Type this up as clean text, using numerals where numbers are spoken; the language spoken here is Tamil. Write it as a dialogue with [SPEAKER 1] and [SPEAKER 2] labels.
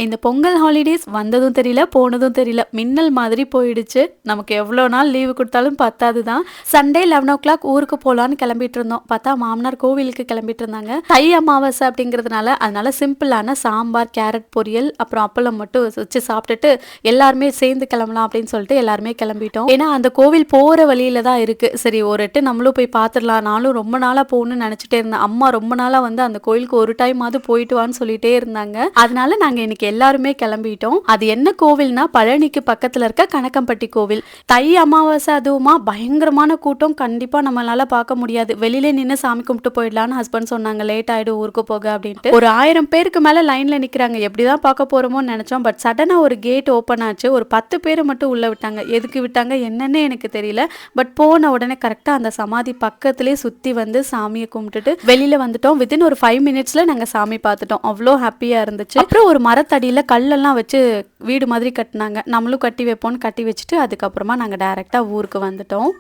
[SPEAKER 1] இந்த பொங்கல் ஹாலிடேஸ் வந்ததும் தெரியல, போனதும் தெரியல. மின்னல் மாதிரி போயிடுச்சு. நமக்கு எவ்வளோ நாள் லீவு குடுத்தாலும் பத்தாது தான். சண்டே 11:00 ஊருக்கு போலான்னு கிளம்பிட்டு இருந்தோம். பார்த்தா மாமனார் கோவிலுக்கு கிளம்பிட்டு இருந்தாங்க. தை அமாவாசை அப்படிங்கிறதுனால, அதனால சிம்பிளான சாம்பார், கேரட் பொரியல், அப்புறம் அப்பளம் மட்டும் வச்சு சாப்பிட்டுட்டு, எல்லாருமே சேர்ந்து கிளம்பலாம் அப்படின்னு சொல்லிட்டு எல்லாருமே கிளம்பிட்டோம். ஏன்னா அந்த கோவில் போற வழியில தான் இருக்கு. சரி ஒரு எட்டு நம்மளும் போய் பார்த்துடலாம். நானும் ரொம்ப நாளா போகணும்னு நினைச்சிட்டே இருந்தேன். அம்மா ரொம்ப நாளா வந்து அந்த கோயிலுக்கு ஒரு டைமாவது போயிட்டு வான்னு சொல்லிட்டே இருந்தாங்க. அதனால நாங்க இன்னைக்கு எல்லாருமே கிளம்பிட்டோம். அது என்ன கோவில்னா பழனிக்கு பக்கத்துல இருக்க கணக்கம்பட்டி கோவில். தை அமாவாசை அதுவுமா பயங்கரமான கூட்டம். கண்டிப்பா நம்மளால பார்க்க முடியாது. வெளியில நின்று சாமி கும்பிட்டு போயிடலான்னு ஹஸ்பண்ட் சொன்னாங்க. லேட் ஆயிடும் ஊருக்கு போக அப்படின்ட்டு. ஒரு 1000 பேருக்கு மேல லைன்ல நிக்கிறாங்க. எப்படிதான் பார்க்க போறோமோன்னு நினைச்சோம். பட் சடனா ஒரு கேட் ஓபன் ஆச்சு. ஒரு 10 பேர் மட்டும் உள்ள விட்டாங்க. எதுக்கு விட்டாங்க என்னன்னு எனக்கு தெரியல. பட் போன உடனே கரெக்டா அந்த சமாதி பக்கத்திலே சுத்தி வந்து சாமியை கும்பிட்டுட்டு வெளியில வந்துட்டோம். வித்தின் ஒரு 5 மினிட்ஸ்ல நாங்க சாமி பார்த்துட்டோம். அவ்வளோ ஹாப்பியா இருந்துச்சு. அப்புறம் ஒரு மரத்தடியில கல்லெல்லாம் வச்சு வீடு மாதிரி கட்டினாங்க. நம்மளும் கட்டி வைப்போம்னு கட்டி வச்சுட்டு அதுக்கப்புறமா நாங்கள் டைரெக்டாக ஊருக்கு வந்துட்டோம்.